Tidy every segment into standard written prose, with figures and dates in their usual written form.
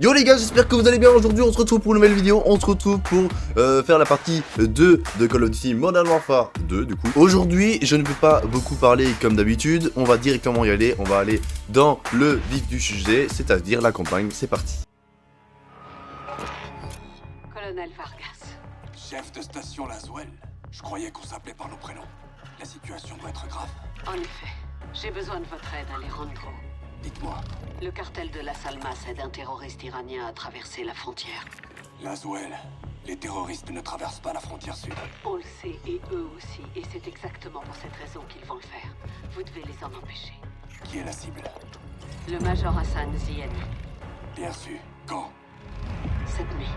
Yo les gars, j'espère que vous allez bien. Aujourd'hui on se retrouve pour une nouvelle vidéo. On se retrouve pour faire la partie 2 de Call of Duty Modern Warfare 2 du coup. Aujourd'hui je ne peux pas beaucoup parler comme d'habitude. On va directement y aller. On va aller dans le vif du sujet, c'est-à-dire la campagne. C'est parti. Colonel Vargas. Chef de station Laswell. Je croyais qu'on s'appelait par nos prénoms. La situation doit être grave. En effet, j'ai besoin de votre aide, Alejandro. Dites-moi, Le cartel de Las Almas aide un terroriste iranien à traverser la frontière. Laswell, les terroristes ne traversent pas la frontière sud. On le sait, et eux aussi, et c'est exactement pour cette raison qu'ils vont le faire. Vous devez les en empêcher. Qui est la cible? Le Major Hassan Zieni, Bien su. Quand? cette nuit.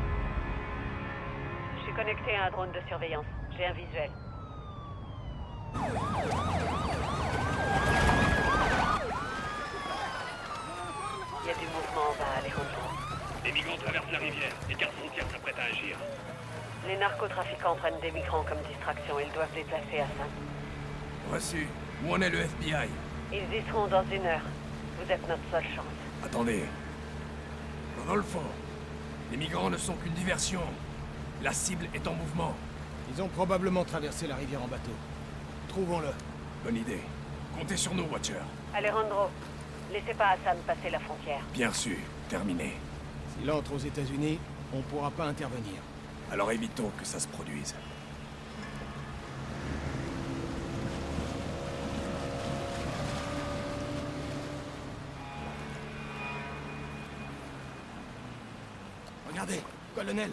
Je suis connecté à un drone de surveillance. J'ai un visuel. Il y a du mouvement en bas, Alejandro. Les migrants traversent la rivière. Les gardes frontières s'apprêtent à agir. Les narcotrafiquants prennent des migrants comme distraction. Ils doivent déplacer Hassan. Reçu. Où en est le FBI? Ils y seront dans 1 heure. Vous êtes notre seule chance. Attendez. Rodolfo, les migrants ne sont qu'une diversion. La cible est en mouvement. Ils ont probablement traversé la rivière en bateau. Trouvons-le. Bonne idée. Comptez sur nous, Watcher. Alejandro, laissez pas Hassan passer la frontière. Bien reçu. Terminé. S'il entre aux États-Unis, on ne pourra pas intervenir. Alors évitons que ça se produise. Regardez, colonel.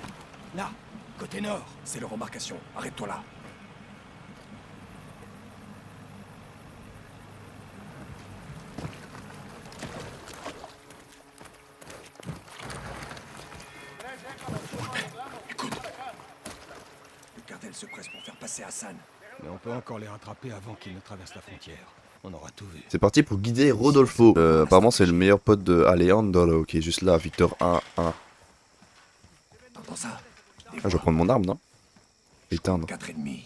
Là, côté nord. C'est leur embarcation. Arrête-toi là. Écoute. Le cartel se presse pour faire passer Hassan. Mais on peut encore les rattraper avant qu'ils ne traversent la frontière. On aura tout vu. C'est parti pour guider Rodolfo. Apparemment c'est le meilleur pote de Alejandro qui est juste là, Victor 1-1. T'entends ça? Ah, je vais prendre mon arme, non? Éteindre. 4,5.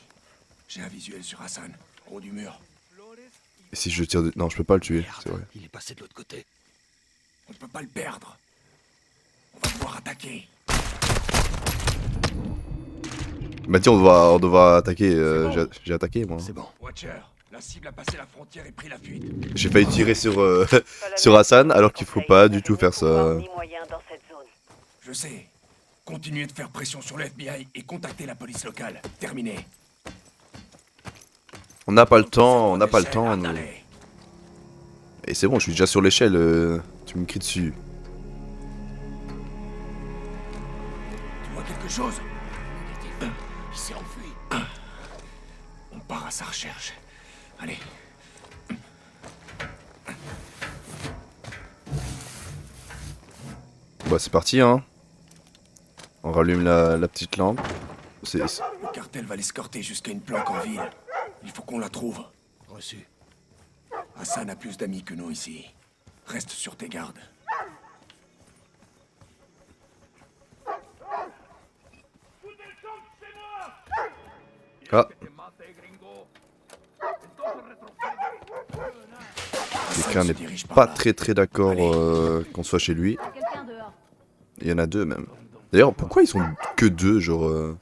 J'ai un visuel sur Hassan. Haut du mur. Et si je tire de... Non, je peux pas le tuer, c'est vrai. Il est passé de l'autre côté. On ne peut pas le perdre. On va devoir attaquer. Bah tiens, on doit attaquer. J'ai attaqué moi. C'est bon. Watcher, la cible a passé la frontière et pris la fuite. J'ai failli tirer sur, sur Hassan alors qu'il faut pas du tout faire ça. Ni moyen dans cette zone. Je sais. Continuez de faire pression sur le FBI et contactez la police locale. Terminé. On n'a pas le temps, on n'a pas le temps. L'échelle, Nous. attendez. Et c'est bon, je suis déjà sur l'échelle. Tu me cries dessus. Tu vois quelque chose? Il s'est enfui. On part à sa recherche. Allez. Bah c'est parti hein. On rallume la petite lampe. Le cartel va l'escorter jusqu'à une planque en ville. Il faut qu'on la trouve. Reçu. Hassan a plus d'amis que nous ici. Reste sur tes gardes. Ah. Hassan Quelqu'un se n'est dirige par pas là. très d'accord qu'on soit chez lui. Il y en a 2 même. D'ailleurs, pourquoi ils sont que 2 genre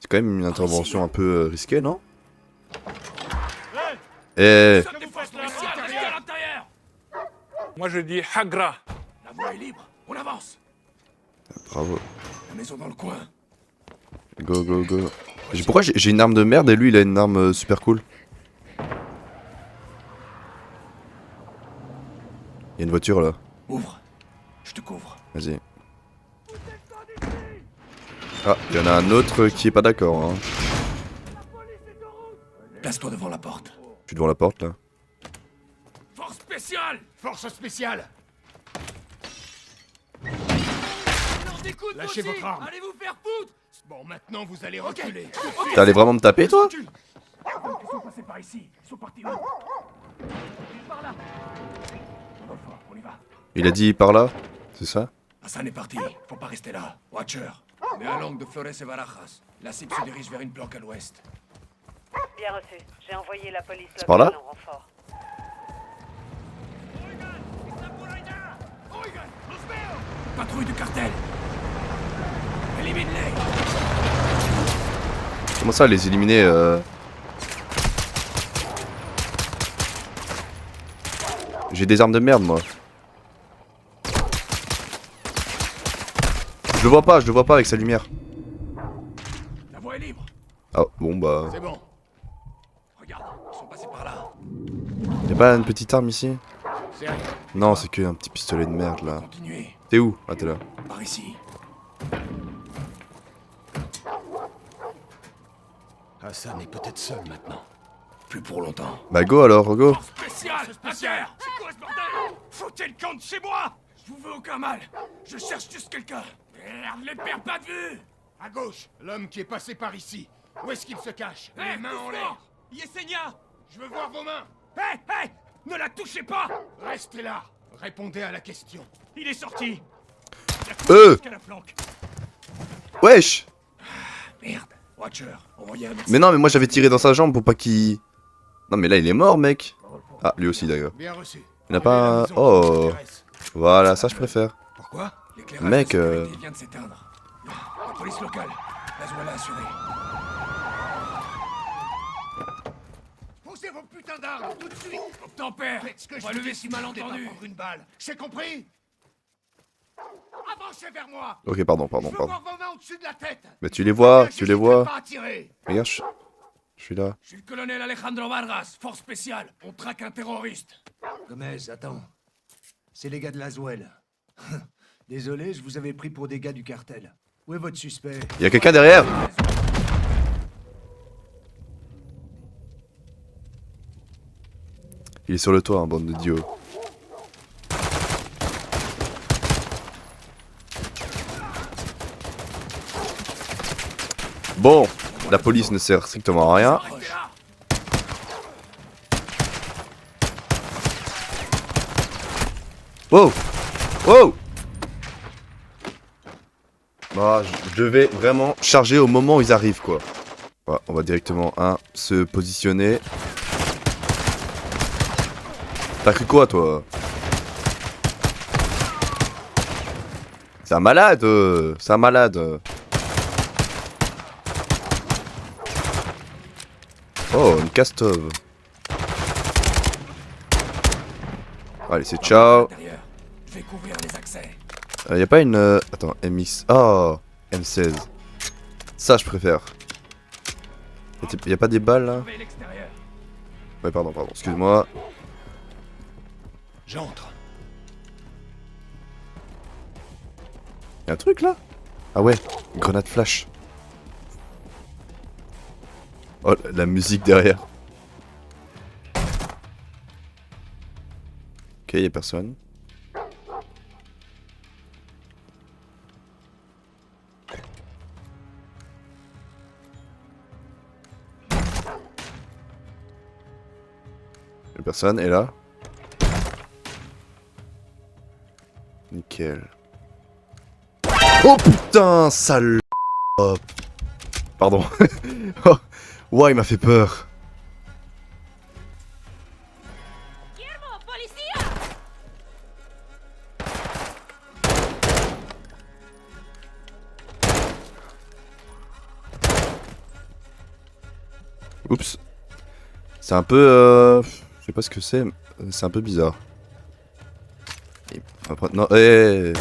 c'est quand même une intervention un peu risquée, non? Eh. Moi je dis Hagra. La voie est libre. On avance. Bravo. La maison dans le coin. Go, go, go. Pourquoi j'ai une arme de merde et lui il a une arme super cool? Il y a une voiture là. Ouvre. Je te couvre. Vas-y. Ah, il y en a un autre qui est pas d'accord. Hein. Place-toi devant la porte. Je suis devant la porte là. Force spéciale! Force spéciale! Lâchez votre arme. Allez vous faire foutre! Bon, maintenant vous allez reculer. T'es allé vraiment me taper toi? Ils sont passés par ici. Ils sont partis où? Par là. On y va. Il a dit par là? C'est ça? Hassan est parti. Faut pas rester là. Watcher. Mais à l'angle de Flores et Barajas. La cible se dirige vers une planque à l'ouest. Bien reçu. J'ai envoyé la police par là locale en renfort. patrouille du cartel. Élimine-les. Comment ça, les éliminer J'ai des armes de merde, moi. Je le vois pas avec sa lumière. La voie est libre. Ah, bon bah... C'est bon. Regarde, ils sont passés par là. Y'a pas une petite arme ici? C'est rien. Non, c'est que un petit pistolet de merde, là. Continuez. T'es où? Ah, t'es là. Par ici. Hassan est peut-être seul maintenant. Plus pour longtemps. Bah go alors, go. Spécial. Spécial. C'est quoi ce bordel? Foutez le camp de chez moi. Je vous veux aucun mal. Je cherche juste quelqu'un. Merde, les perds pas de vue. À gauche, l'homme qui est passé par ici. Où est-ce qu'il se cache? Les mains en l'air. Yesenia. Je veux voir vos mains. Hé, hé. Ne la touchez pas. Restez là. Répondez à la question. Il est sorti. Jusqu'à la flanque. Wesh. Merde. Watcher, envoyez un médecin. Mais non, mais moi j'avais tiré dans sa jambe pour pas qu'il... Non mais là il est mort, mec. Ah, lui aussi d'ailleurs. Bien reçu. Il n'a pas un... Oh. Voilà, ça je préfère. Pourquoi? L'éclairage Mec, de sécurité vient de s'éteindre. La police locale. La Zoala assurée. Posez vos putains d'armes tout de suite. Tempère. Faites ce que On je va vous lever dis, ce sinon je vais malentendu. pas prendre une balle. C'est compris? Avancez vers moi. Ok, pardon. Je veux voir vos mains au-dessus de la tête. Mais tu les vois, tu les J'hésiterai vois. pas à tirer. Regarde, je suis là. Je suis le colonel Alejandro Vargas, force spéciale. On traque un terroriste. Gomez, attends. C'est les gars de Laswell. Désolé, je vous avais pris pour des gars du cartel. Où est votre suspect? Il y a quelqu'un derrière. Il est sur le toit, hein, bande de dios. Bon, la police ne sert strictement à rien. Arrêtez là. Wow! Wow! Bah, je devais vraiment charger au moment où ils arrivent, quoi. Voilà, on va directement se positionner. T'as cru quoi, toi? C'est un malade, c'est un malade. Oh, une castove. Allez, c'est ciao. Intérieur. Je vais couvrir les accès. Y a pas une... Attends, MX... Oh, M16. Ça, je préfère. Y a pas des balles, là? Trouvez l'extérieur. Ouais, pardon, excuse-moi. J'entre. Y'a un truc, là? Ah ouais, une grenade flash. Oh, la musique derrière. Ok, y'a personne. Y'a personne, et là? Nickel. Oh putain, sale... Pardon. Oh, ouais, il m'a fait peur. Guillermo, policía! Oups. C'est un peu... Je sais pas ce que c'est. C'est un peu bizarre. Et après... Non, ouais,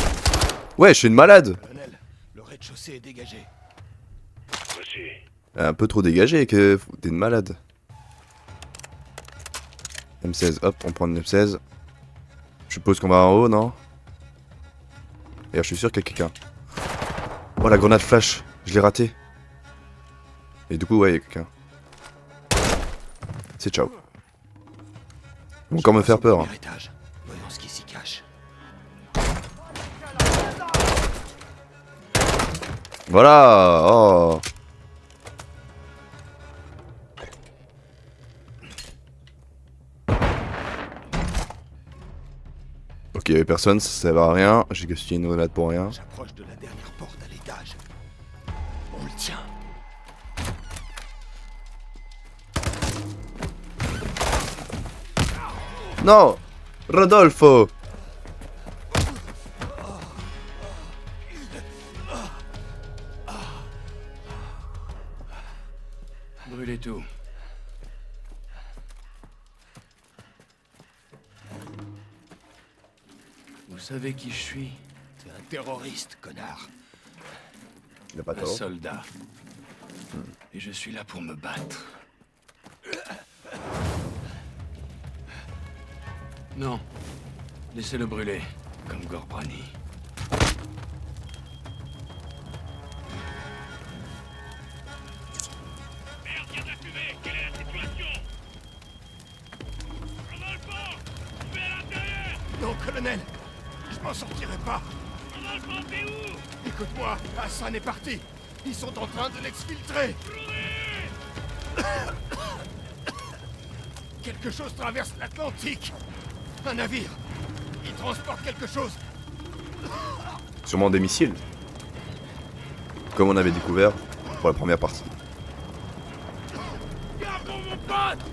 je suis une malade. Colonel, le rez-de-chaussée est dégagé. Reçu. Un peu trop dégagé que... T'es une malade. M16, hop, on prend une M16. Je suppose qu'on va en haut, non? Et je suis sûr qu'il y a quelqu'un. Oh, la grenade flash. Je l'ai raté. Et du coup, ouais, il y a quelqu'un. C'est ciao. Ils vont encore me faire peur. Hein. Étage. Voyons ce qui s'y cache. Voilà. Oh. Ok, il y avait personne, ça sert à rien. J'ai gaspillé une grenade pour rien. J'approche de la dernière porte à l'étage. On le tient. Non, Rodolfo. Brûlez tout. Vous savez qui je suis? T'es un terroriste, connard. Il a pas Un tort. soldat. Et je suis là pour me battre. Non. Laissez-le brûler, comme Gorbrani. Merde, il y a de la fumée. Quelle est la situation? Rodolfo! Tu es à l'intérieur! Non, colonel! Je m'en sortirai pas! Rodolfo, t'es où? Écoute-moi, Hassan est parti! Ils sont en train de l'exfiltrer! Quelque chose traverse l'Atlantique! Un navire! Il transporte quelque chose! Sûrement des missiles. Comme on avait découvert pour la première partie. Garde mon pote!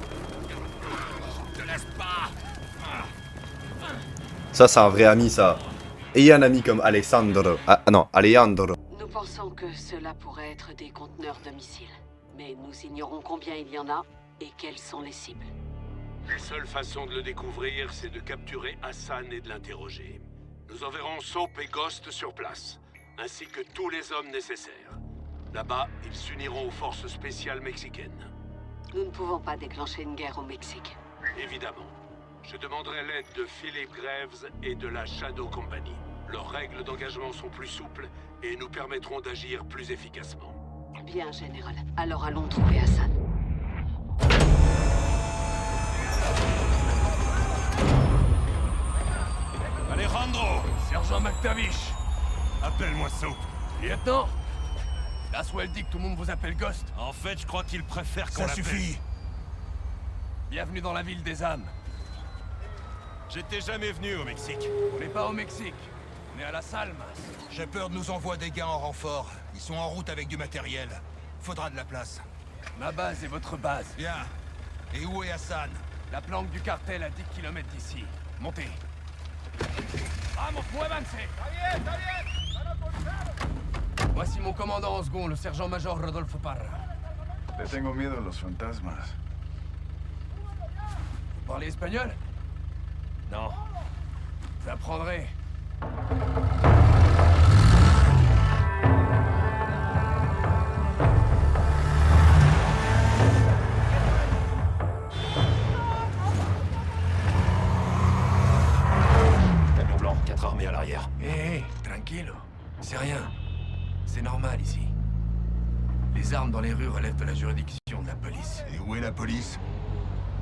Ne laisse pas! Ça, c'est un vrai ami, ça. Ayez un ami comme Alessandro. Ah non, Alejandro. Nous pensons que cela pourrait être des conteneurs de missiles. Mais nous ignorons combien il y en a et quelles sont les cibles. La seule façon de le découvrir, c'est de capturer Hassan et de l'interroger. Nous enverrons Soap et Ghost sur place, ainsi que tous les hommes nécessaires. Là-bas, ils s'uniront aux forces spéciales mexicaines. Nous ne pouvons pas déclencher une guerre au Mexique. Évidemment. Je demanderai l'aide de Philip Graves et de la Shadow Company. Leurs règles d'engagement sont plus souples et nous permettront d'agir plus efficacement. Bien, Général. Alors allons trouver Hassan. Alejandro! Sergent McTavish! Appelle-moi Soap. Lieutenant! Laswell dit que tout le monde vous appelle Ghost. En fait, je crois qu'il préfère qu'on Ça suffit! Bienvenue dans la ville des âmes. J'étais jamais venu au Mexique. On n'est pas au Mexique. On est à la Salmas. Shepard nous envoie des gars en renfort. Ils sont en route avec du matériel. Faudra de la place. Ma base est votre base. Bien. Et où est Hassan? La planque du cartel à 10 km d'ici. Montez. Vamos, muévanse! Voici mon commandant en second, le sergent-major Rodolfo Parra. Le tengo miedo a los fantasmas. Vous parlez espagnol? Non. Vous apprendrez. Camion blanc, 4 armées à l'arrière. Hé, tranquillo. C'est rien. C'est normal ici. Les armes dans les rues relèvent de la juridiction de la police. Et où est la police?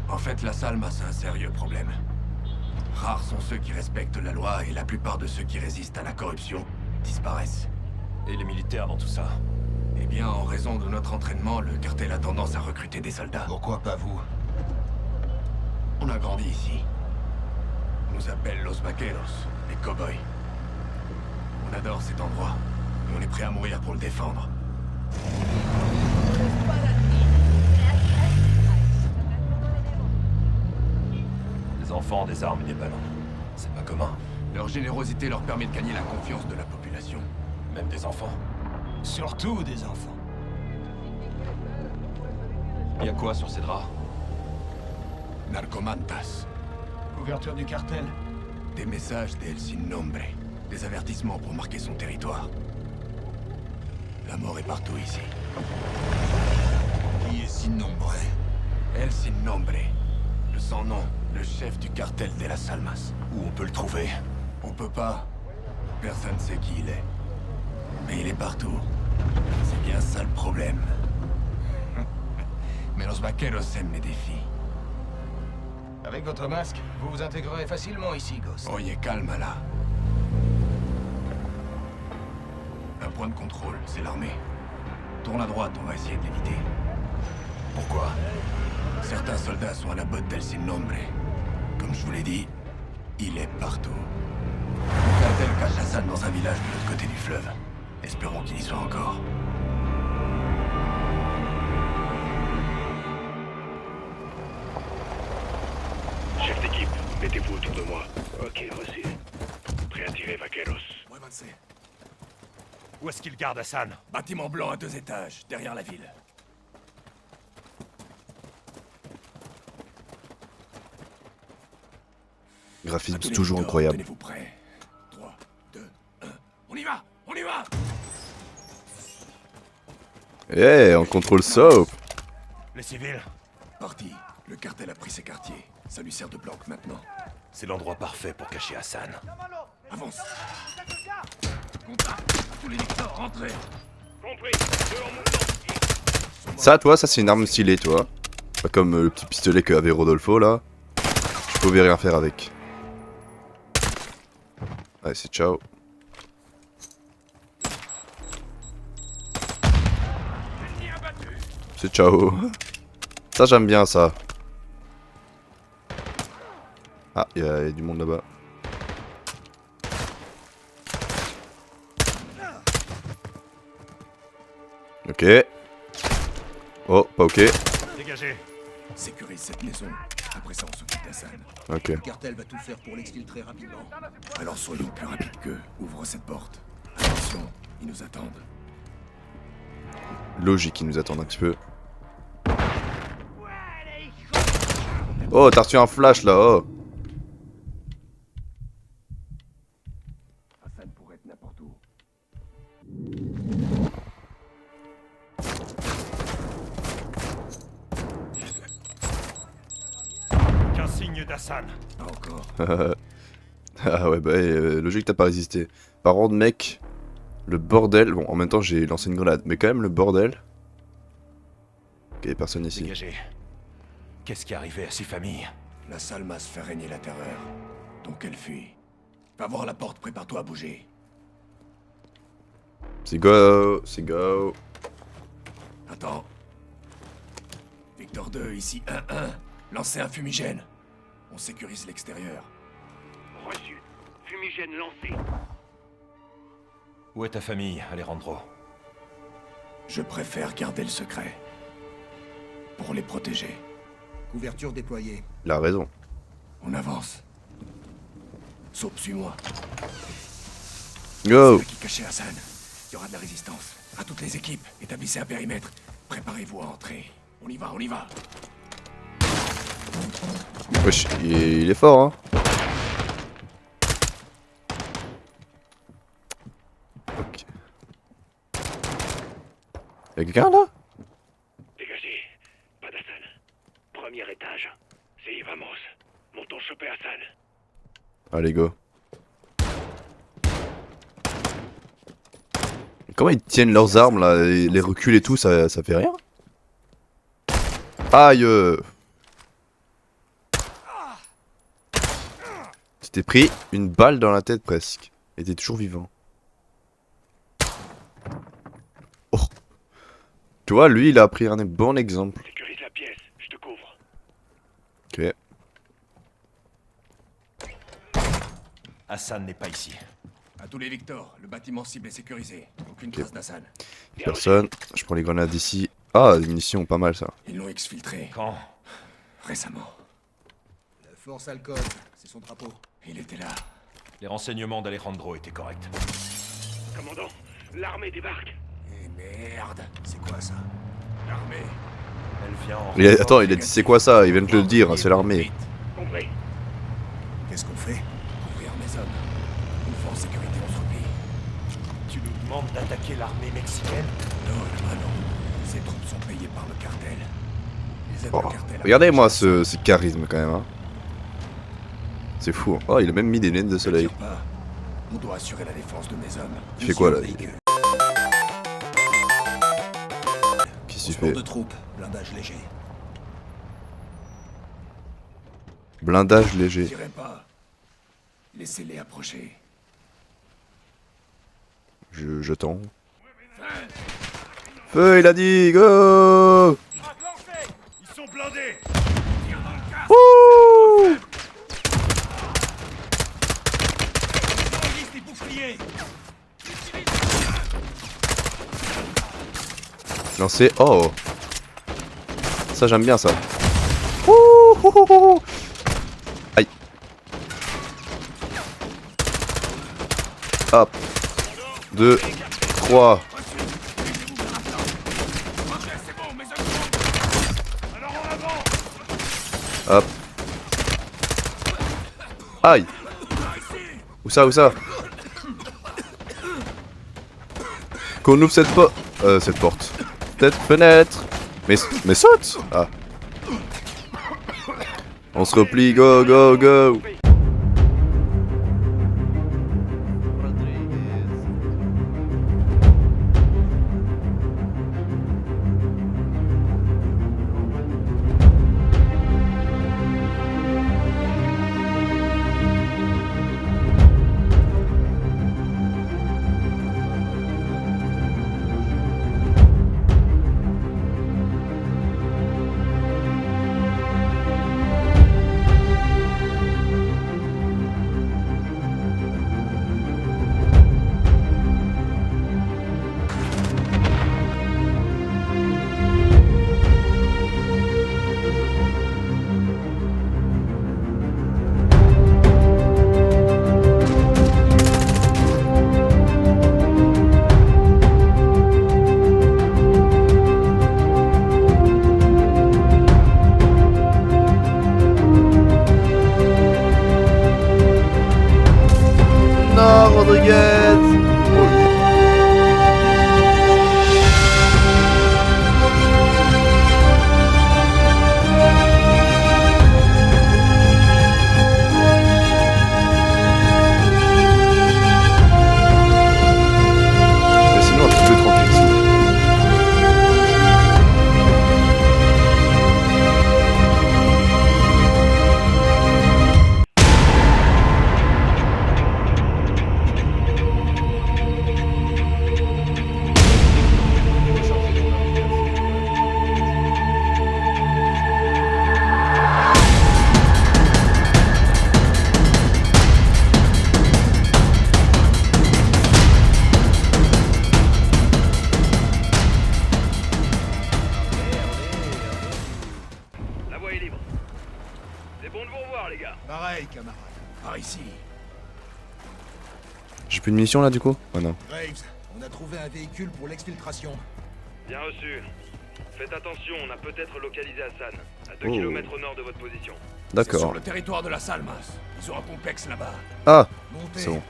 En fait, la Salmas a un sérieux problème. Rares sont ceux qui respectent la loi et la plupart de ceux qui résistent à la corruption disparaissent. Et les militaires dans tout ça? Eh bien, en raison de notre entraînement, le cartel a tendance à recruter des soldats. Pourquoi pas vous? On a grandi ici. On nous appelle Los Vaqueros, les cow-boys. On adore cet endroit, et on est prêt à mourir pour le défendre. Des enfants, des armes et des ballons. C'est pas commun. Leur générosité leur permet de gagner la confiance de la population. Même des enfants. Surtout des enfants. Y a quoi sur ces draps? Narcomantas. Couverture du cartel. Des messages d'El Sin Nombre. Des avertissements pour marquer son territoire. La mort est partout ici. Qui est Sin Nombre? El Sin Nombre. Le sans-nom. Le chef du cartel de las Almas. Où on peut le trouver? On peut pas. Personne sait qui il est. Mais il est partout. C'est bien ça le problème. Mais los vaqueros aiment les défis. Avec votre masque, vous vous intégrerez facilement ici, Ghost. Oye, calme là. Un point de contrôle, c'est l'armée. Tourne à droite, on va essayer de l'éviter. Pourquoi? Certains soldats sont à la botte d'El Sin Nombre. Comme je vous l'ai dit, il est partout. Le cartel cache Hassan dans un village de l'autre côté du fleuve. Espérons qu'il y soit encore. Chef d'équipe, mettez-vous autour de moi. Ok, reçu. Prêt à tirer, Vaqueros. Où est-ce qu'il garde Hassan? Bâtiment blanc à 2 étages, derrière la ville. Graphisme À tous les toujours Victor, incroyable. Tenez-vous prêts. 3, 2, 1. On y va! On y va! Eh, on contrôle Soap. Les civils, Parti. Le cartel a pris ses quartiers. Ça lui sert de planque maintenant. c'est l'endroit parfait pour cacher Hassan. Avance. Contact. À tous les Victor, rentrez. Ça, toi, ça c'est une arme stylée, toi. Pas comme le petit pistolet qu'avait Rodolfo là. Je pouvais rien faire avec. Allez, c'est ciao. C'est ciao. Ça, j'aime bien ça. Ah, il y a du monde là-bas. Ok. Oh, pas ok. Dégagez. Sécurise cette maison. Après ça, on s'occupe d'Hassan. Ok. Le cartel va tout faire pour l'exfiltrer rapidement. Alors soyons plus rapides qu'eux. Ouvre cette porte. Attention, ils nous attendent. Logique, ils nous attendent un petit peu. Oh, t'as reçu un flash là, oh. Hassan pourrait être n'importe où. Qu'un signe d'Hassan. Pas encore. Ah ouais, bah logique, t'as pas résisté. Par contre, mec, le bordel. Bon, en même temps, j'ai lancé une grenade, mais quand même, le bordel. Ok, y'a personne ici. Dégagez. Qu'est-ce qui est arrivé à ces familles? La Salmas fait régner la terreur. Donc elle fuit. Va voir la porte, prépare-toi à bouger. C'est go, c'est go. Attends. Victor 2, ici 1-1. Lancez un fumigène. On sécurise l'extérieur. Reçu. Fumigène lancé. Où est ta famille, Alejandro? Je préfère garder le secret. Pour les protéger. Couverture déployée. Il a raison. On avance. Saupe, suis-moi. Go. C'est là qui cachait Hassan. Il y aura de la résistance. À toutes les équipes, établissez un périmètre. Préparez-vous à entrer. On y va, on y va. Wesh, il est fort, hein. Ok. Y'a quelqu'un là? Dégagez. Pas d'Hassan. Premier étage. C'est Vamos. Montons choper Hassan. Allez, go. Comment ils tiennent leurs armes là? Les reculs et tout, ça fait rien? Aïe! Tu t'es pris une balle dans la tête presque. Et t'es toujours vivant. Oh! Tu vois, lui, il a pris un bon exemple. Sécurise la pièce. Je te couvre. Ok. Hassan n'est pas ici. À tous les Victor, le bâtiment cible est sécurisé. Aucune trace d'Hassan. Personne. Je prends les grenades ici. Ah, des munitions, pas mal ça. Ils l'ont exfiltré. Quand? Récemment. La force alcool, c'est son drapeau. Il était là. Les renseignements d'Alejandro étaient corrects. Commandant, l'armée débarque. Eh merde. C'est quoi ça? L'armée. Elle vient en... Attends, il a dit c'est quoi ça? Il vient de le dire, c'est l'armée. Compris. Qu'est-ce qu'on fait? Couvrir mes hommes. Une fois en sécurité, on se replie. Tu nous demandes d'attaquer l'armée mexicaine? Non, non. Ces troupes sont payées par le cartel. Ils aident Oh, le cartel à regardez-moi protéger ce charisme quand même. Hein. C'est fou. Hein. Oh, il a même mis des lunettes de soleil. Tire pas. On doit assurer la défense de mes hommes. Il fait quoi là? Véhicule. Qu'est-ce qu'il Sport fait? de troupes, blindage léger. Blindage léger. Tirez pas. Laissez-les approcher. J'attends. Feu, il a dit, go! Ils sont blindés! Wouh! Lancé. Oh! Ça, j'aime bien ça. Ouh! Aïe. Hop. 2, 3. Hop. Aïe. Où ça, où ça? Qu'on ouvre cette porte. Cette porte. Cette fenêtre. Mais saute. Ah. On se replie, go, go, go. Rodriguez. Sinon un petit peu tranquille ici. Pareil, camarade. Par ici. J'ai plus de munitions là du coup? Oh non. Graves, on a trouvé un véhicule pour l'exfiltration. Bien reçu. Faites attention, on a peut-être localisé Hassan, à 2 Oh. km au nord de votre position. C'est sur D'accord. le territoire de la Salmas. Ils ont un complexe là-bas. Ah, Montez. c'est bon.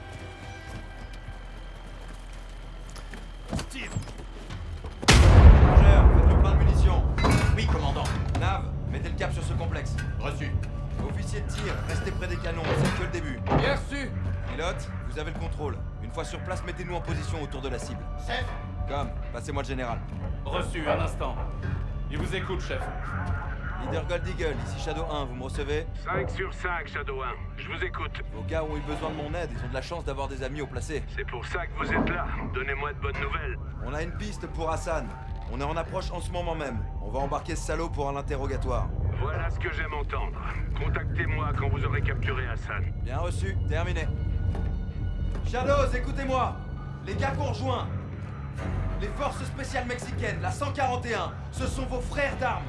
Faites-le plein de munitions. Oui, commandant. Nav, mettez le cap sur ce complexe. Reçu. Officier de tir, restez près des canons, c'est que le début. Bien reçu. Pilote, vous avez le contrôle. Une fois sur place, mettez-nous en position autour de la cible. Chef. Comme, passez-moi le général. Reçu, un instant. Il vous écoute, chef. Leader Gold Eagle, ici Shadow 1, vous me recevez? 5 sur 5, Shadow 1. Je vous écoute. Vos gars ont eu besoin de mon aide, ils ont de la chance d'avoir des amis au placé. C'est pour ça que vous êtes là. Donnez-moi de bonnes nouvelles. On a une piste pour Hassan. On est en approche en ce moment même. On va embarquer ce salaud pour un interrogatoire. Voilà ce que j'aime entendre. Contactez-moi quand vous aurez capturé Hassan. Bien reçu, terminé. Shadows, écoutez-moi. Les gars qu'on rejoint. Les forces spéciales mexicaines, la 141, ce sont vos frères d'armes.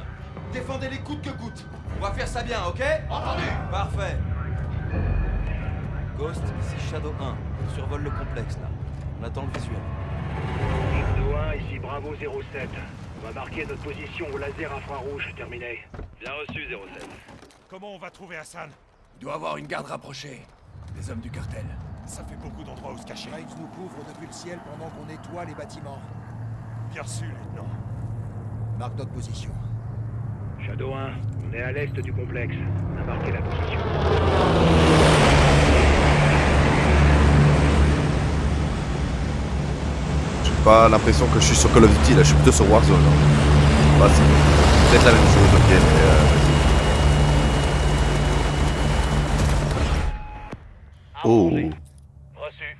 Défendez-les coûte que coûte. On va faire ça bien, ok? Entendu. Parfait. Ghost, ici Shadow 1. On survole le complexe, là. On attend le visuel. Shadow 1, ici Bravo 07. On va marquer notre position au laser infrarouge, terminé. Bien reçu, 07. Comment on va trouver Hassan? Il doit avoir une garde rapprochée. Des hommes du cartel. Ça fait beaucoup d'endroits où se cacher. Graves nous couvre depuis le ciel pendant qu'on nettoie les bâtiments. Bien reçu, lieutenant. Marque notre position. Shadow 1, on est à l'est du complexe. On a marqué la position. J'ai pas l'impression que je suis sur Call of Duty là, je suis plutôt sur Warzone. Hein. Bah, c'est peut-être la même chose, ok, mais vas-y. Oh. Reçu.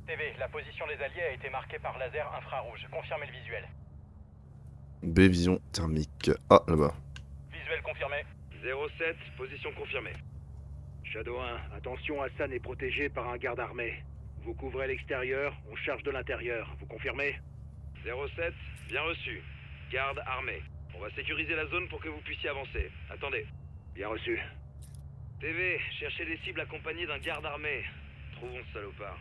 TV, la position des alliés a été marquée par laser infrarouge. Confirmez le visuel. B vision thermique. Ah, là-bas. Visuel confirmé. 07, position confirmée. Shadow 1, attention, Hassan est protégé par un garde armé. Vous couvrez l'extérieur, on charge de l'intérieur. Vous confirmez? 07, bien reçu. Garde armé. On va sécuriser la zone pour que vous puissiez avancer. Attendez. Bien reçu. TV, cherchez des cibles accompagnées d'un garde armé. Trouvons ce salopard.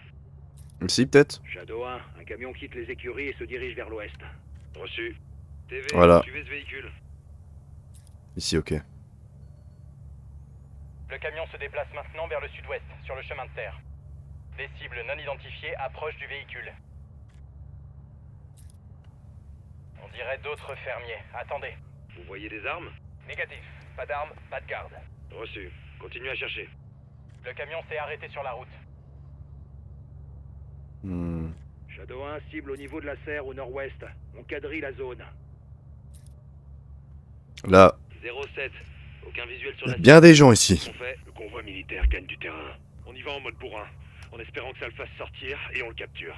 Ici, peut-être? Shadow 1, un camion quitte les écuries et se dirige vers l'ouest. Reçu. TV, Voilà. suivez ce véhicule. Ici, ok. Le camion se déplace maintenant vers le sud-ouest, sur le chemin de terre. Des cibles non identifiées approchent du véhicule. On dirait d'autres fermiers. Attendez. Vous voyez des armes? Négatif. Pas d'armes, pas de garde. Reçu. Continuez à chercher. Le camion s'est arrêté sur la route. Shadow 1, cible au niveau de la serre au nord-ouest. On quadrille la zone. Là. 07. Aucun visuel sur Il y la a bien des gens ici. Le convoi militaire gagne du terrain. On y va en mode bourrin, en espérant que ça le fasse sortir et on le capture.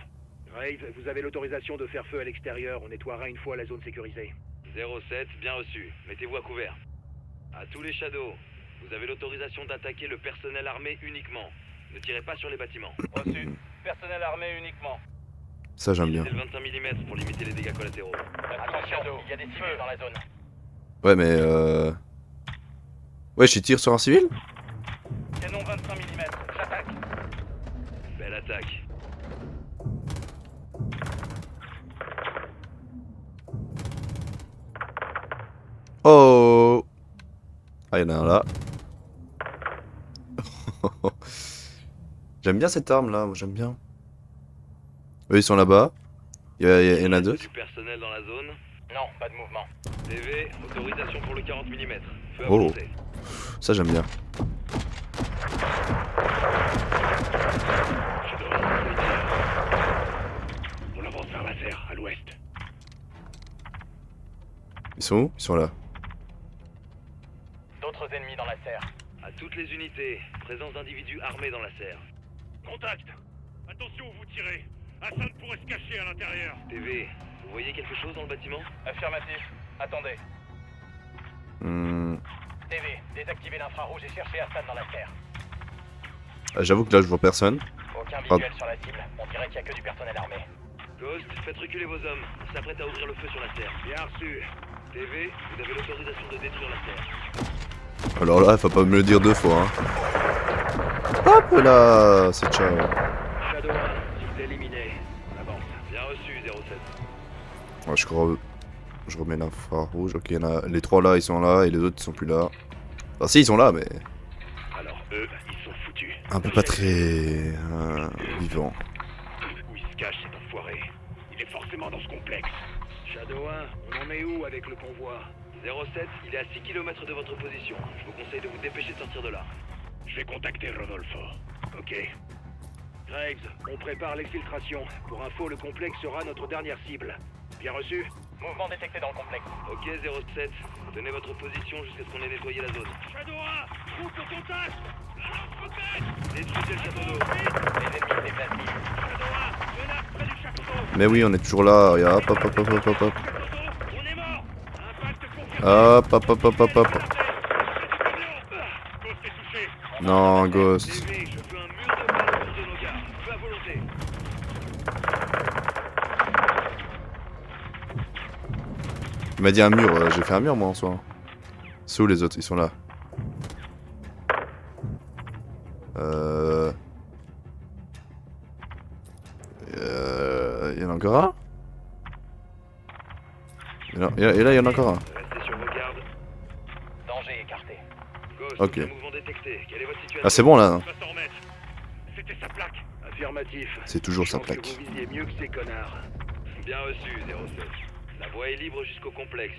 Graves, vous avez l'autorisation de faire feu à l'extérieur. On nettoiera une fois la zone sécurisée. 07, bien reçu. Mettez-vous à couvert. À tous les Shadows, vous avez l'autorisation d'attaquer le personnel armé uniquement. Ne tirez pas sur les bâtiments. Reçu. Personnel armé uniquement. Ça j'aime bien. C'est le 25 mm pour limiter les dégâts collatéraux. Attention, il y a des cibles dans la zone. Ouais mais ouais, je tire sur un civil? Canon 25 mm, j'attaque. Belle attaque. Oh. Ah, y'en a un là. J'aime bien cette arme là, moi j'aime bien. Eux ils sont là-bas. Il y en a deux. Du personnel dans la zone? Non, pas de mouvement. TV, autorisation pour le 40 mm. Feu à Oh. volonté. Ça j'aime bien. On avance vers la serre, à l'ouest. Ils sont où? Ils sont là. D'autres ennemis dans la serre. À toutes les unités, présence d'individus armés dans la serre. Contact! Attention où vous tirez! Hassan pourrait se cacher à l'intérieur! TV, vous voyez quelque chose dans le bâtiment? Affirmatif. Attendez. TV, désactivez l'infrarouge et cherchez Hassan dans la serre. J'avoue que là je vois personne. Aucun Pardon. visuel sur la cible. On dirait qu'il n'y a que du personnel armé. Ghost, faites reculer vos hommes. On s'apprête à ouvrir le feu sur la serre. Bien reçu. TV, vous avez l'autorisation de détruire la serre. Alors là, faut pas me le dire deux fois. Hein. Hop là, c'est ciao. Shadow 1, cible éliminée. On avance. Bien reçu, 07. Ouais, je crois. Je remets l'infrarouge. Ok, il y en a. Les trois là, ils sont là et les autres ils sont plus là. Enfin, si, ils sont là, mais. Alors, eux, ils sont foutus. Un peu pas très. Vivant. Où il se cache cet enfoiré? Il est forcément dans ce complexe. Shadow 1, on en est où avec le convoi? 07, il est à 6 km de votre position. Je vous conseille de vous dépêcher de sortir de là. Je vais contacter Rodolfo. Ok. Graves, on prépare l'exfiltration. Pour info, le complexe sera notre dernière cible. Bien reçu? Mouvement détecté dans le complexe. Ok, 07. Tenez votre position jusqu'à ce qu'on ait nettoyé la zone. Shadow 1, route au contact! Lance-roquette! Détruisez le château d'eau. Les ennemis déplacés. Shadow 1, menace près du château d'eau! Mais oui, on est toujours là. Regarde, hop, hop, hop, hop, hop, hop. On est mort! Impact confirmé! Hop, hop, hop, hop, hop, hop. Ghost est touché! Non, Ghost. TV, je veux un mur de balles autour de nos gars. Feu à volonté. Il m'a dit un mur. J'ai fait un mur moi en soi. C'est où les autres? Ils sont là. Il y en a encore un? Et là, il y en a encore un. Restez sur vos gardes. Danger écarté. Ghost, Ok. mouvement détecté. Quelle est votre situation? Ah, c'est bon là. On va s'en remettre. C'était sa plaque. Affirmatif. C'est toujours Je sa pense plaque. que vous visiez mieux que ces connards. Bien reçu, 07. La voie est libre jusqu'au complexe.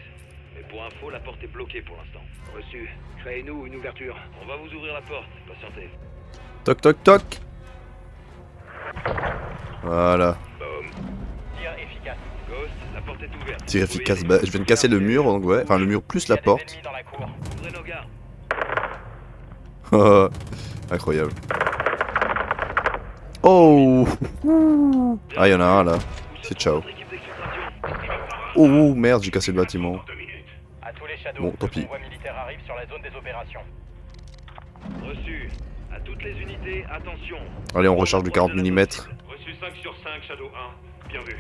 Mais pour info, la porte est bloquée pour l'instant. Reçu. Créez-nous une ouverture. On va vous ouvrir la porte. Patientez. Toc toc toc. Voilà. Boom. Tir efficace. Ghost, la porte est ouverte. Tir Vous pouvez efficace. y Bah, aller. je viens de casser le mur donc ouais. Enfin le mur plus la Il y a des porte. ennemis dans la cour. Ouvrez nos gardes. Incroyable. Oh. Ah, il y en a un là. C'est ciao. Oh merde, j'ai cassé le bâtiment. À tous les Shadows, Bon, tant pis. le convoi militaire arrive sur la zone des opérations. Reçu. À toutes les unités, attention. Allez, on recharge du 40 mm. Reçu 5 sur 5, Shadow 1. Bien vu.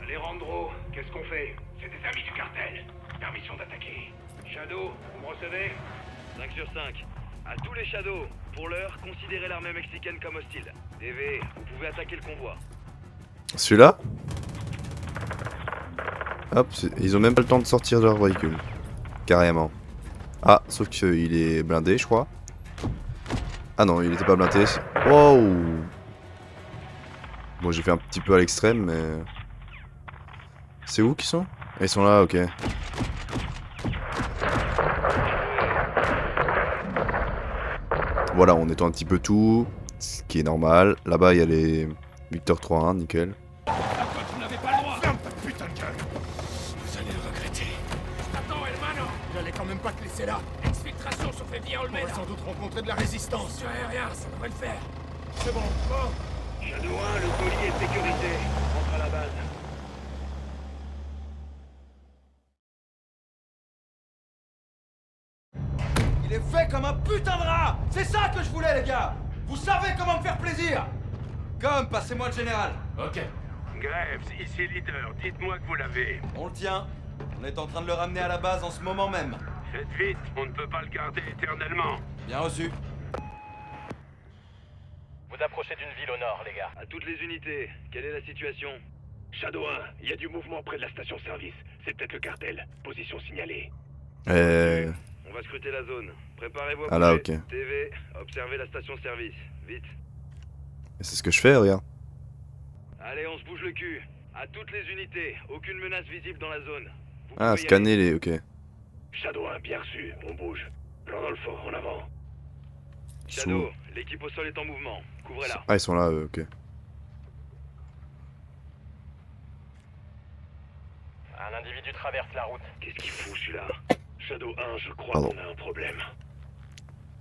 Alejandro, qu'est-ce qu'on fait? C'est des amis du cartel. Permission d'attaquer. Shadow, vous me recevez? 5 sur 5. À tous les Shadows, pour l'heure, considérez l'armée mexicaine comme hostile. TV, vous pouvez attaquer le convoi. Celui-là? Hop, ils ont même pas le temps de sortir de leur véhicule. Carrément. Ah, sauf qu'il est blindé, je crois. Ah non, il était pas blindé. Wow. Bon, j'ai fait un petit peu à l'extrême, mais... C'est où qu'ils sont? Ils sont là, ok. Voilà, on nettoie un petit peu tout, ce qui est normal. Là-bas, il y a les Victor 3-1, nickel. Vous n'avez pas le droit. Ferme ta putain de gueule. Vous allez le regretter. Attends, hermano. J'allais quand même pas te laisser là. Exfiltration sur fait via Olmeda. On va sans doute rencontrer de la résistance. Sur aérien, ça devrait le faire. C'est bon. Bon. Shadow 1, le colis est sécurisé. Rentre à la base. Il est fait comme un putain de rat. C'est ça que je voulais, les gars. Vous savez comment me faire plaisir. Comme, passez-moi le général. Ok. Graves, ici leader, dites-moi que vous l'avez. On le tient. On est en train de le ramener à la base en ce moment même. Faites vite, on ne peut pas le garder éternellement. Bien reçu. Vous approchez d'une ville au nord, les gars. À toutes les unités, quelle est la situation? Shadow 1, il y a du mouvement près de la station-service. C'est peut-être le cartel. Position signalée. On va scruter la zone. Préparez-vous à Ah là, bouger. ok. TV, observez la station-service. Vite. C'est ce que je fais, regarde. Allez, on se bouge le cul. À toutes les unités, aucune menace visible dans la zone. Vous Ah, pouvez y scanner les... ok. Shadow 1, bien reçu. On bouge. Rodolfo, en avant. Shadow, l'équipe au sol est en mouvement. Couvrez-la. Ah, ils sont là, ok. Un individu traverse la route. Qu'est-ce qu'il fout celui-là? Shadow 1, je crois Pardon. qu'on a un problème.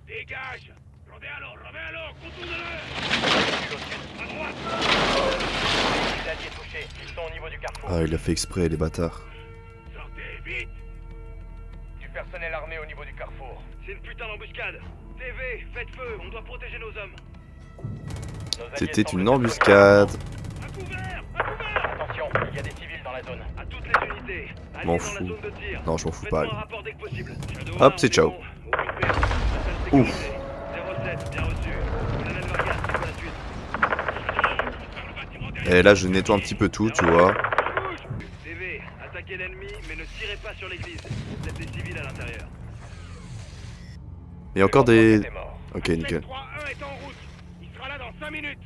Dégage! Rovéalo, contourne-le! À droite! Les alliés touchés, ils sont au niveau du carrefour. Ah, il a fait exprès, les bâtards. Sortez, vite! Du personnel armé au niveau du carrefour. C'est une putain d'embuscade. TV, faites feu, on doit protéger nos hommes. C'était une embuscade. Attention, il y a des civils dans la zone. À toutes les unités, allez M'en dans la fous. zone de tir. Non, je m'en fous Faites-moi pas. un rapport dès que possible. Shadow Hop, 1, c'est ciao. Aucune perte. Passage Ouf. sécurisé. 07, bien reçu. On amène Vargas, c'est quoi la suite? Et là, je nettoie un petit peu tout, tu vois. TV, attaquez l'ennemi, mais ne tirez pas sur l'église. Vous êtes des civils à l'intérieur. Il y a encore des... Ok, nickel. 3-1 est en route. Il sera là dans 5 minutes.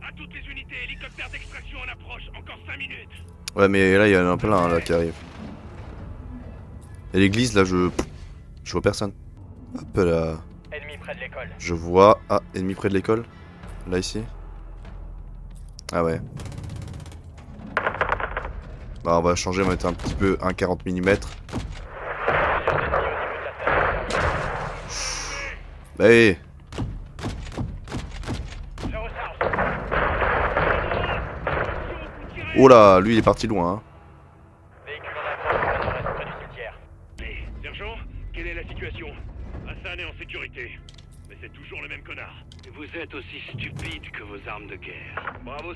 À toutes les unités, hélicoptère d'extraction en approche. Encore 5 minutes. Ouais, mais là, il y en a plein là qui arrive. Et l'église, là, je vois personne. Hop là. Ennemi près de l'école. Je vois... Ah, ennemi près de l'école. Là, ici. Ah ouais. Bah, on va changer, on va mettre un petit peu un 40 mm. Bah, hey. Oh là, lui il est parti loin. Hein. Sergent, quelle est la situation? Hassan est en sécurité. Mais c'est toujours le même connard. Vous êtes aussi stupide que vos armes de guerre. Bravo 7-1,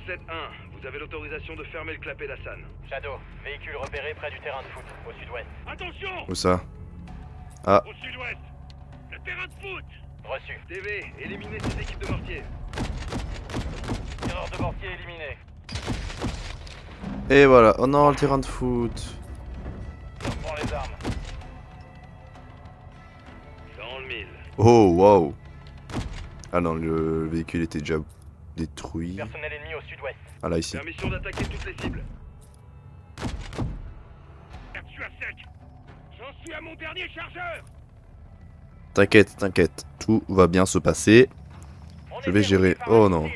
vous avez l'autorisation de fermer le clapet d'Hassan. Shadow, véhicule repéré près du terrain de foot, au sud-ouest. Attention! Où ça? Ah. Au sud-ouest. Le terrain de foot! Reçu. TV, éliminez ces équipes de mortiers. Tireur de mortier éliminé. Et voilà. Oh non, le terrain de foot. On prend les armes. Dans le mille. Oh, wow. Ah non, le véhicule était déjà détruit. Personnel ennemi au sud-ouest. Ah là, ici. Permission d'attaquer toutes les cibles. Je suis à sec. J'en suis à mon dernier chargeur. T'inquiète, t'inquiète. Tout va bien se passer. Je vais gérer. Oh non.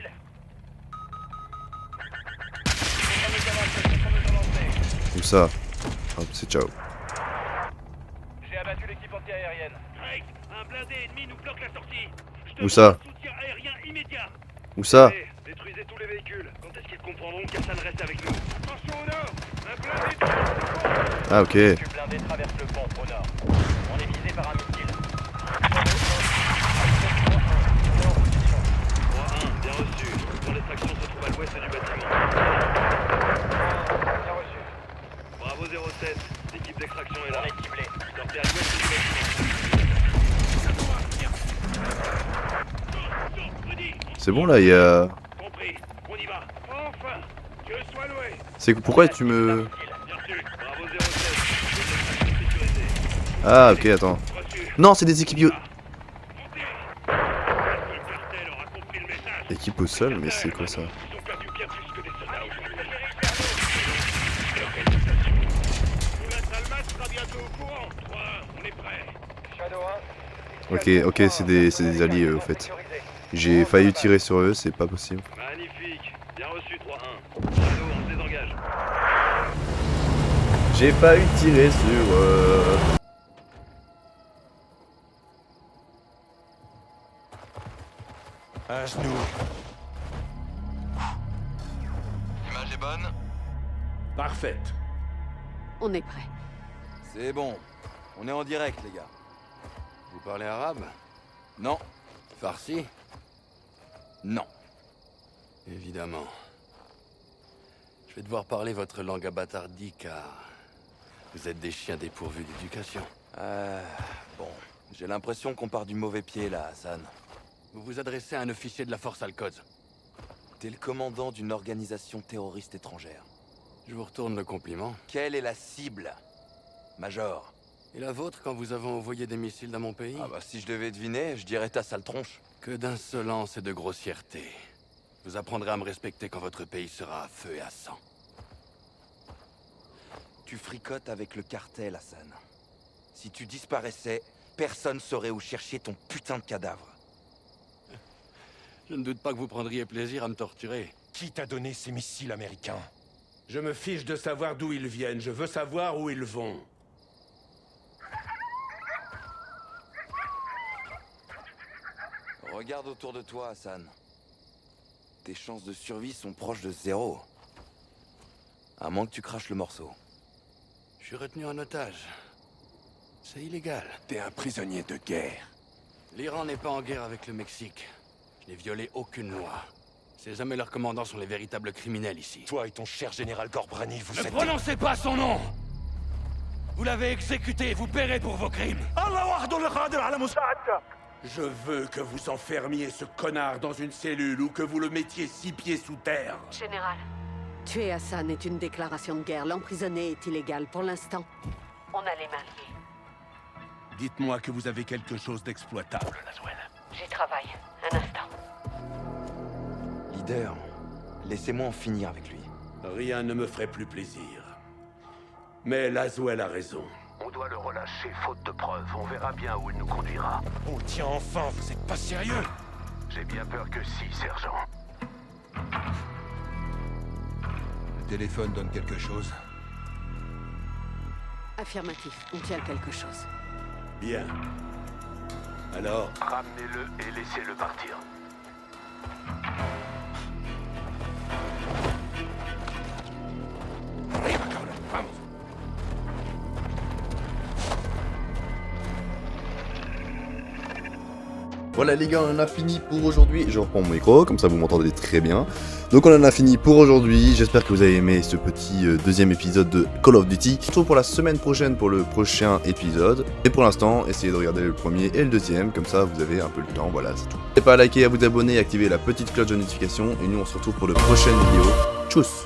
Où ça? Hop, c'est ciao. J'ai abattu l'équipe anti-aérienne. Drake, un blindé ennemi nous bloque la sortie. Où ça? Soutien aérien immédiat. Où ça? Détruisez tous les véhicules. Quand est-ce qu'ils comprendront qu'Hassan reste avec nous? Attention au nord. Un blindé traverse le pont. Ah ok. Le blindé traverse le pont au nord. On est visé par un missile. 3-1, bien reçu. Ton extraction se trouve à l'ouest du bâtiment. Bien reçu. Bravo 07, l'équipe d'extraction est là. On est ciblé. Sortez à l'ouest du bâtiment. C'est bon là, il y a... Compris. On y va. Enfin. Dieu soit loué. C'est pourquoi tu me... Bien sûr. Bravo 07, extraction sécurisée. Ah ok, attends. Non, c'est des équipiers. Équipe au sol, mais c'est quoi ça? Ils ont perdu bien plus que des soldats aujourd'hui. Salmat sera bientôt au courant. 3, on est prêt. Shadow 1. Ok, c'est des alliés au fait. J'ai failli tirer sur eux, c'est pas possible. Magnifique. Bien reçu 3-1. Shadow, on se désengage. J'ai failli tirer sur eux. À genoux. L'image est bonne? Parfaite. On est prêt. C'est bon. On est en direct, les gars. Vous parlez arabe? Non. Farsi? Non. Évidemment. Je vais devoir parler votre langue abatardi car vous êtes des chiens dépourvus d'éducation. Bon. J'ai l'impression qu'on part du mauvais pied là, Hassan. Vous vous adressez à un officier de la force Al-Quds. T'es le commandant d'une organisation terroriste étrangère. Je vous retourne le compliment. Quelle est la cible, Major? Et la vôtre quand vous avez envoyé des missiles dans mon pays? Ah bah si je devais deviner, je dirais ta sale tronche. Que d'insolence et de grossièreté. Vous apprendrez à me respecter quand votre pays sera à feu et à sang. Tu fricotes avec le cartel, Hassan. Si tu disparaissais, personne saurait où chercher ton putain de cadavre. Je ne doute pas que vous prendriez plaisir à me torturer. Qui t'a donné ces missiles américains? Je me fiche de savoir d'où ils viennent, je veux savoir où ils vont. Regarde autour de toi, Hassan. Tes chances de survie sont proches de 0. À moins que tu craches le morceau. Je suis retenu en otage. C'est illégal. T'es un prisonnier de guerre. L'Iran n'est pas en guerre avec le Mexique. Je n'ai violé aucune loi. Ces hommes et leurs commandants sont les véritables criminels ici. Toi et ton cher général Gorbrani, vous êtes... Ne prononcez pas son nom! Vous l'avez exécuté, vous paierez pour vos crimes. Je veux que vous enfermiez ce connard dans une cellule ou que vous le mettiez 6 pieds sous terre. Général, tuer Hassan est une déclaration de guerre. L'emprisonner est illégal pour l'instant. On a les mains liées. Dites-moi que vous avez quelque chose d'exploitable, Laswell. J'y travaille. Un instant. Leader, laissez-moi en finir avec lui. Rien ne me ferait plus plaisir. Mais Laswell a raison. On doit le relâcher, faute de preuves. On verra bien où il nous conduira. Oh tiens, enfin, vous êtes pas sérieux? J'ai bien peur que si, sergent. Le téléphone donne quelque chose. Affirmatif. On tient quelque chose. Bien. Alors, ramenez-le et laissez-le partir. Voilà les gars, on en a fini pour aujourd'hui. Je reprends mon micro, comme ça vous m'entendez très bien. Donc on en a fini pour aujourd'hui. J'espère que vous avez aimé ce petit deuxième épisode de Call of Duty. Je se retrouve pour la semaine prochaine pour le prochain épisode. Et pour l'instant, essayez de regarder le premier et le deuxième, comme ça vous avez un peu le temps, voilà c'est tout. N'hésitez pas à liker, à vous abonner, à activer la petite cloche de notification. Et nous on se retrouve pour le prochaine vidéo. Tchuss!